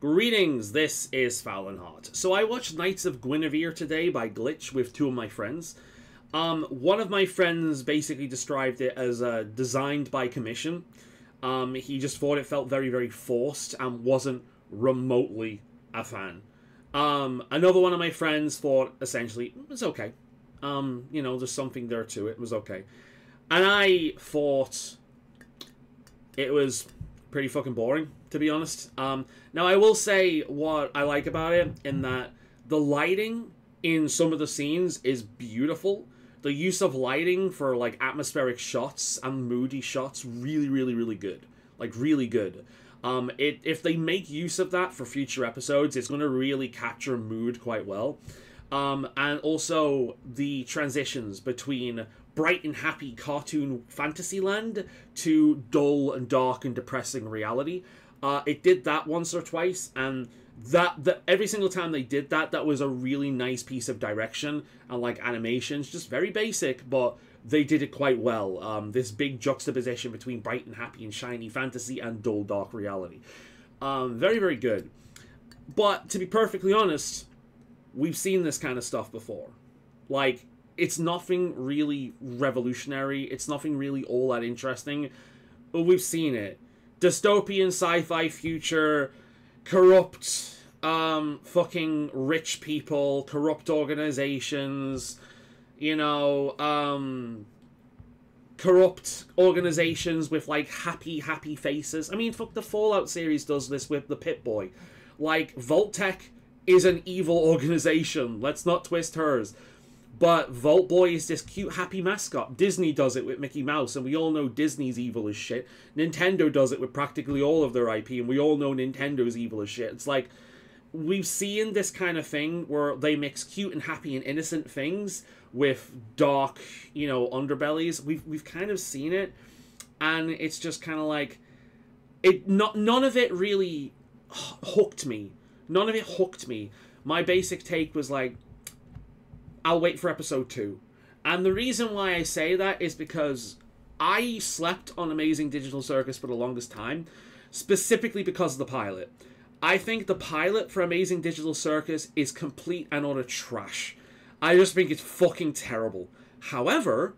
Greetings, this is Fallonheart. So I watched Knights of Guinevere today by Glitch with two of my friends. One of my friends basically described it as designed by commission. He just thought it felt very, very forced and wasn't remotely a fan. Another one of my friends thought essentially it was okay. There's something there to it. It was okay. And I thought it was pretty fucking boring, to be honest. Now, I will say what I like about it, in that the lighting in some of the scenes is beautiful. The use of lighting for, like, atmospheric shots and moody shots, really, really, really good. Like, really good. If they make use of that for future episodes, it's going to really capture mood quite well. And also the transitions between bright and happy cartoon fantasy land to dull and dark and depressing reality. It did that once or twice, and that every single time they did that, that was a really nice piece of direction and like animations, just very basic, but they did it quite well. This big juxtaposition between bright and happy and shiny fantasy and dull dark reality. Very, very good. But to be perfectly honest, we've seen this kind of stuff before. Like, it's nothing really revolutionary. It's nothing really all that interesting. But we've seen it. Dystopian sci-fi future, corrupt, fucking rich people, corrupt organizations, corrupt organizations with, like, happy faces. I mean, fuck, the Fallout series does this with the Pip-Boy. Like, Vault-Tec is an evil organization. Let's not twist hers. But Vault Boy is this cute, happy mascot. Disney does it with Mickey Mouse, and we all know Disney's evil as shit. Nintendo does it with practically all of their IP, and we all know Nintendo's evil as shit. It's like, we've seen this kind of thing where they mix cute and happy and innocent things with dark, underbellies. We've kind of seen it, and it's just kind of like, none of it really hooked me. None of it hooked me. My basic take was like, I'll wait for episode 2. And the reason why I say that is because I slept on Amazing Digital Circus for the longest time, specifically because of the pilot. I think the pilot for Amazing Digital Circus is complete and utter trash. I just think it's fucking terrible. However,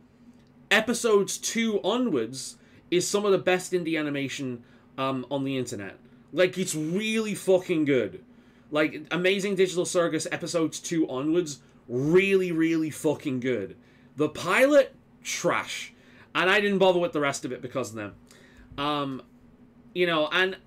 episodes 2 onwards is some of the best indie animation on the internet. Like, it's really fucking good. Like, Amazing Digital Circus episodes 2 onwards, really, really fucking good. The pilot, trash. And I didn't bother with the rest of it because of them. And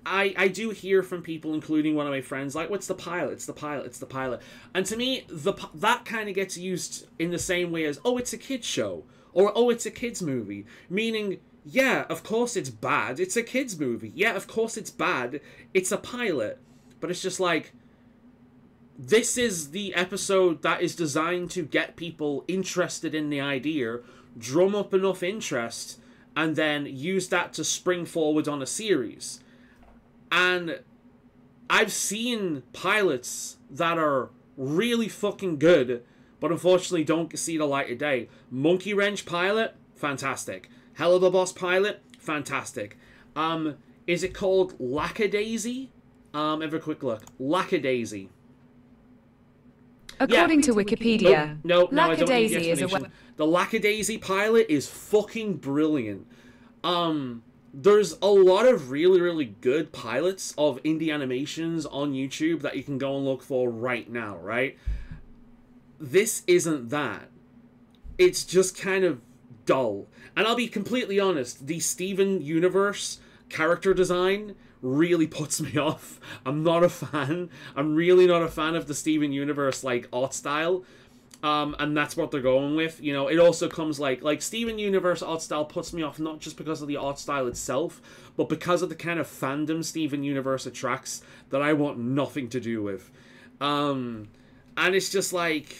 I do hear from people, including one of my friends, like, what's the pilot? It's the pilot, it's the pilot. And to me, that kind of gets used in the same way as, oh, it's a kid's show. Or, oh, it's a kid's movie. Meaning, yeah, of course it's bad. It's a kid's movie. Yeah, of course it's bad. It's a pilot. But it's just like, this is the episode that is designed to get people interested in the idea, drum up enough interest, and then use that to spring forward on a series. And I've seen pilots that are really fucking good, but unfortunately don't see the light of day. Monkey Wrench pilot, fantastic. Hell of a Boss pilot, fantastic. Is it called Lackadaisy? Have a quick look. Lackadaisy. According to Wikipedia, no, Lackadaisy is a the Lackadaisy pilot is fucking brilliant. There's a lot of really, really good pilots of indie animations on YouTube that you can go and look for right now, right? This isn't that. It's just kind of dull. And I'll be completely honest, the Steven Universe character design really puts me off. I'm not a fan. I'm really not a fan of the Steven Universe, like, art style. And that's what they're going with. It also comes like Steven Universe art style puts me off not just because of the art style itself, but because of the kind of fandom Steven Universe attracts that I want nothing to do with. And it's just like,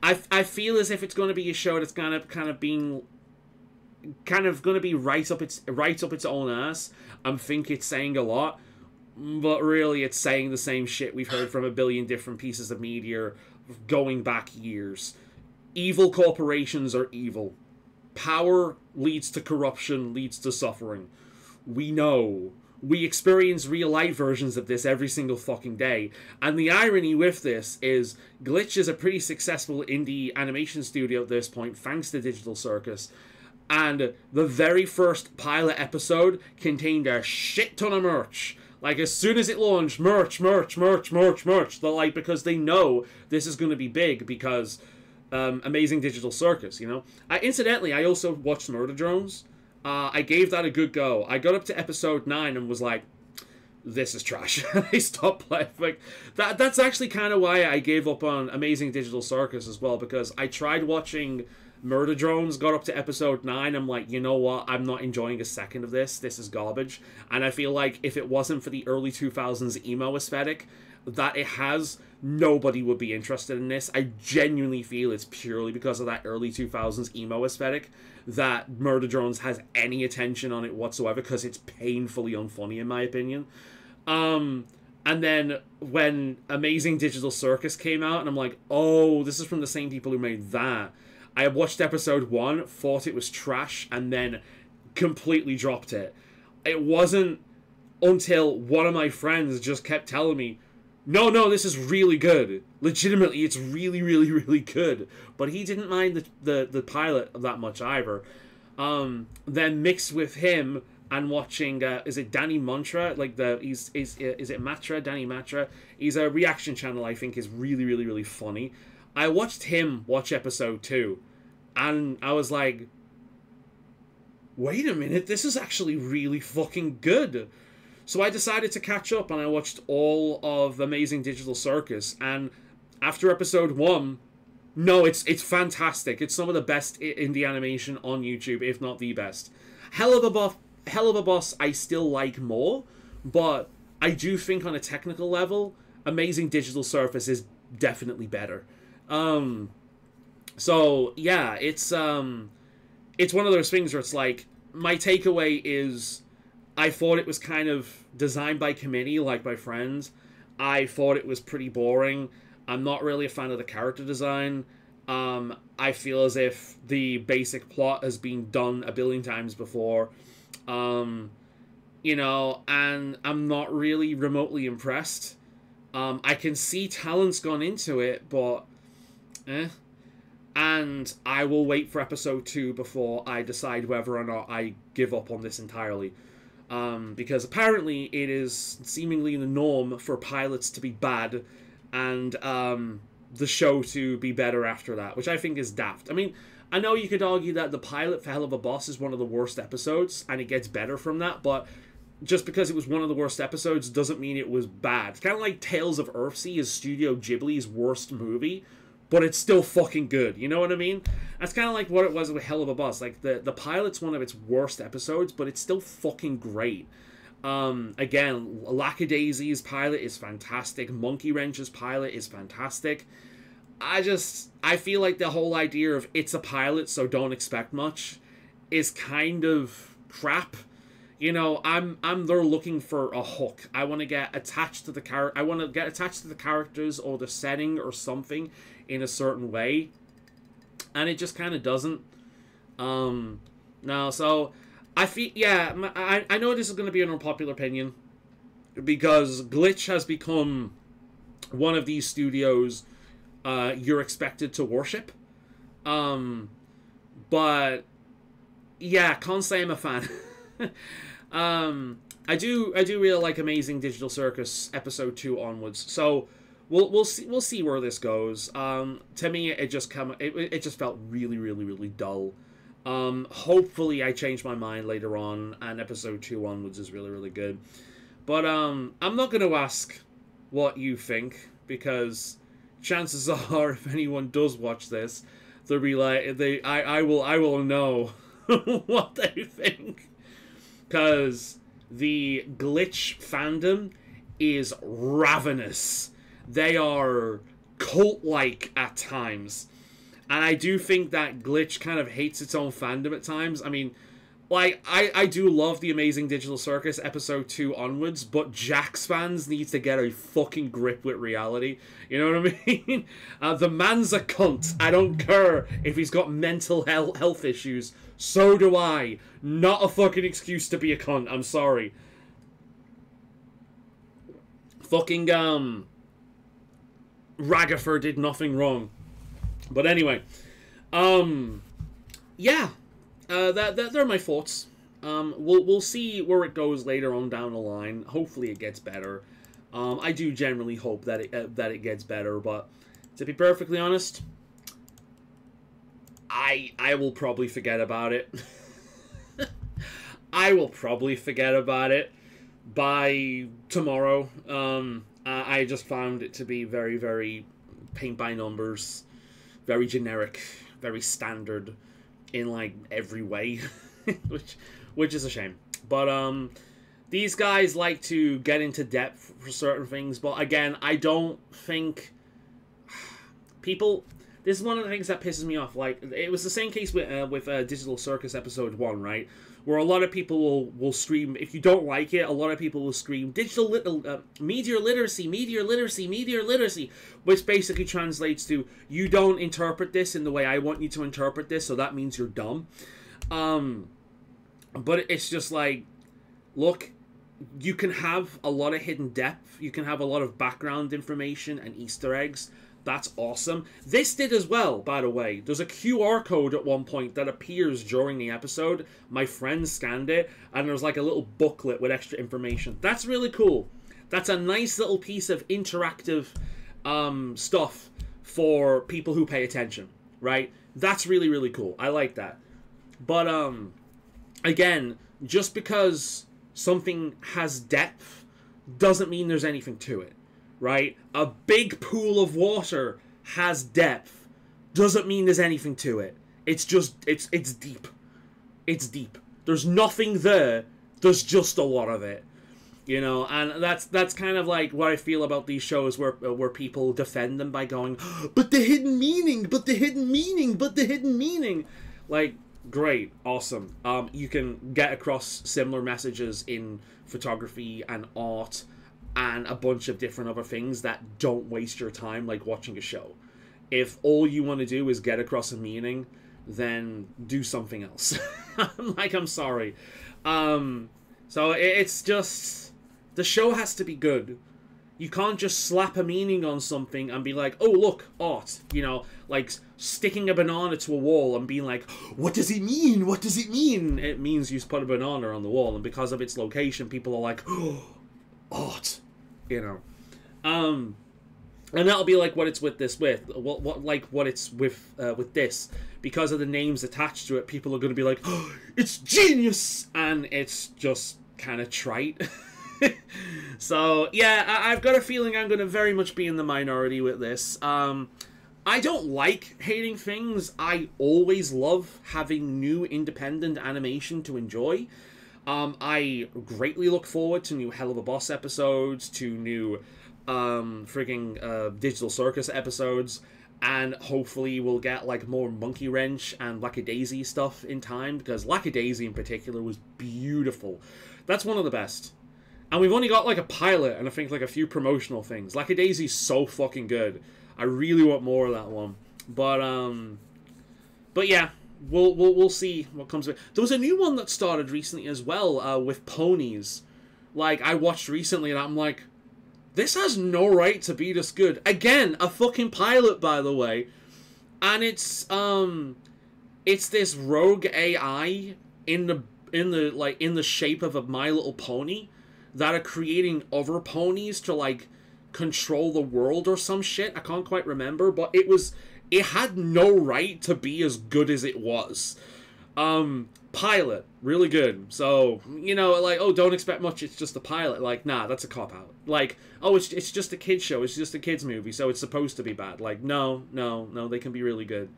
I feel as if it's going to be a show that's kind of going to be right up its own ass. I think it's saying a lot, but really it's saying the same shit we've heard from a billion different pieces of media going back years. Evil corporations are evil. Power leads to corruption, leads to suffering. We know. we experience real-life versions of this every single fucking day. And the irony with this is Glitch is a pretty successful indie animation studio at this point, thanks to Digital Circus. And the very first pilot episode contained a shit ton of merch. Like, as soon as it launched, merch. They're like, because they know this is going to be big because Amazing Digital Circus, you know? Incidentally, I also watched Murder Drones. I gave that a good go. I got up to episode 9 and was like, this is trash. I stopped playing. Like, that's actually kind of why I gave up on Amazing Digital Circus as well, because I tried watching Murder Drones, got up to episode 9, I'm like, you know what, I'm not enjoying a second of this is garbage. And I feel like if it wasn't for the early 2000s emo aesthetic that it has, nobody would be interested in this. I genuinely feel it's purely because of that early 2000s emo aesthetic that Murder Drones has any attention on it whatsoever, because it's painfully unfunny in my opinion. And then when Amazing Digital Circus came out, and I'm like, oh, this is from the same people who made that. I watched episode 1, thought it was trash, and then completely dropped it. It wasn't until one of my friends just kept telling me, no, this is really good. Legitimately, it's really good. But he didn't mind the pilot that much either. Then mixed with him and watching, is it Danny Mantra? Like, is it Matra? Danny Matra? He's a reaction channel I think is really funny. I watched him watch episode 2, and I was like, wait a minute, this is actually really fucking good. So I decided to catch up, and I watched all of Amazing Digital Circus, and after episode 1, no, it's fantastic. It's some of the best indie animation on YouTube, if not the best. Hell of a Boss I still like more, but I do think on a technical level, Amazing Digital Circus is definitely better. So yeah, it's one of those things where it's like, my takeaway is, I thought it was kind of designed by committee, like my friends. I thought it was pretty boring. I'm not really a fan of the character design. I feel as if the basic plot has been done a billion times before. You know, and I'm not really remotely impressed. I can see talent's gone into it, but and I will wait for episode 2 before I decide whether or not I give up on this entirely. Because apparently it is seemingly the norm for pilots to be bad and the show to be better after that, which I think is daft. I mean, I know you could argue that the pilot for Hell of a Boss is one of the worst episodes, and it gets better from that, but just because it was one of the worst episodes doesn't mean it was bad. It's kind of like Tales of Earthsea is Studio Ghibli's worst movie, but it's still fucking good. You know what I mean? That's kind of like what it was with Hell of a Boss. Like, the pilot's one of its worst episodes, but it's still fucking great. Again, Lackadaisy's pilot is fantastic. Monkey Wrench's pilot is fantastic. I feel like the whole idea of it's a pilot, so don't expect much, is kind of crap. You know, I'm there looking for a hook. I want to get attached to the characters or the setting or something in a certain way, and it just kind of doesn't. No, so I feel, yeah, I know this is going to be an unpopular opinion, because Glitch has become one of these studios you're expected to worship. But yeah, can't say I'm a fan. I do really like Amazing Digital Circus episode 2 onwards. So we'll see where this goes. To me, it just felt really dull. Hopefully I change my mind later on, and episode 2 onwards is really good. But I'm not going to ask what you think, because chances are, if anyone does watch this, they'll be like, I will know what they think. Because the Glitch fandom is ravenous. They are cult-like at times. And I do think that Glitch kind of hates its own fandom at times. I mean, like, I do love the Amazing Digital Circus episode 2 onwards, but Jax fans need to get a fucking grip with reality. You know what I mean? The man's a cunt. I don't care if he's got mental health issues. So do I. Not a fucking excuse to be a cunt. I'm sorry. fucking, Ragaffer did nothing wrong. But anyway, yeah, they're my thoughts. We'll see where it goes later on down the line. Hopefully it gets better. I do generally hope that it gets better, but to be perfectly honest, I will probably forget about it. I will probably forget about it by tomorrow. I just found it to be very, very paint by numbers, very generic, very standard in like every way, which is a shame. But these guys like to get into depth for certain things, but again, I don't think people. This is one of the things that pisses me off. Like, it was the same case with Digital Circus episode 1, right? Where a lot of people will scream, if you don't like it, a lot of people will scream, media literacy, media literacy, media literacy, which basically translates to, you don't interpret this in the way I want you to interpret this, so that means you're dumb. But it's just like, look, you can have a lot of hidden depth, you can have a lot of background information and Easter eggs. That's awesome. This did as well, by the way. There's a QR code at one point that appears during the episode. My friend scanned it, and there's like a little booklet with extra information. That's really cool. That's a nice little piece of interactive stuff for people who pay attention, right? That's really, really cool. I like that. But, again, just because something has depth doesn't mean there's anything to it. Right? A big pool of water has depth. Doesn't mean there's anything to it. It's just, it's deep. It's deep. There's nothing there. There's just a lot of it. You know, and that's kind of like what I feel about these shows where people defend them by going, but the hidden meaning, but the hidden meaning, but the hidden meaning. Like, great, awesome. You can get across similar messages in photography and art and a bunch of different other things that don't waste your time like watching a show. If all you want to do is get across a meaning, then do something else. I'm sorry. So it's just, the show has to be good. You can't just slap a meaning on something and be like, oh look, art, you know, like sticking a banana to a wall and being like, what does it mean? What does it mean? It means you put a banana on the wall, and because of its location, people are like, oh, art, you know. And that'll be like what it's with this what it's with this, because of the names attached to it. People are going to be like, oh, it's genius, and it's just kind of trite. So yeah, I've got a feeling I'm going to very much be in the minority with this. I don't like hating things. I always love having new independent animation to enjoy. I greatly look forward to new Hell of a Boss episodes, to new Digital Circus episodes, and hopefully we'll get like more Monkey Wrench and Lackadaisy stuff in time, because Lackadaisy in particular was beautiful. That's one of the best. And we've only got like a pilot and I think like a few promotional things. Lackadaisy's so fucking good. I really want more of that one. But yeah, we'll see what comes of it. There was a new one that started recently as well, with ponies. Like, I watched recently and I'm like, this has no right to be this good. Again, a fucking pilot, by the way. And it's this rogue AI in the shape of a My Little Pony that are creating other ponies to like control the world or some shit. I can't quite remember, but it had no right to be as good as it was. Pilot, really good. So, you know, like, oh, don't expect much, it's just a pilot. Like, nah, that's a cop-out. Like, oh, it's just a kid's show, it's just a kid's movie, so it's supposed to be bad. Like, no, they can be really good.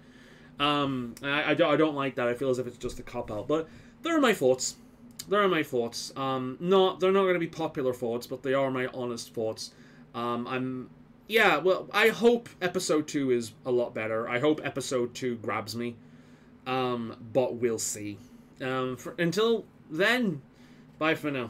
I don't like that. I feel as if it's just a cop-out. But there are my thoughts. They're my thoughts. They're not going to be popular thoughts, but they are my honest thoughts. Yeah, well, I hope episode 2 is a lot better. I hope episode 2 grabs me. But we'll see. Until then, bye for now.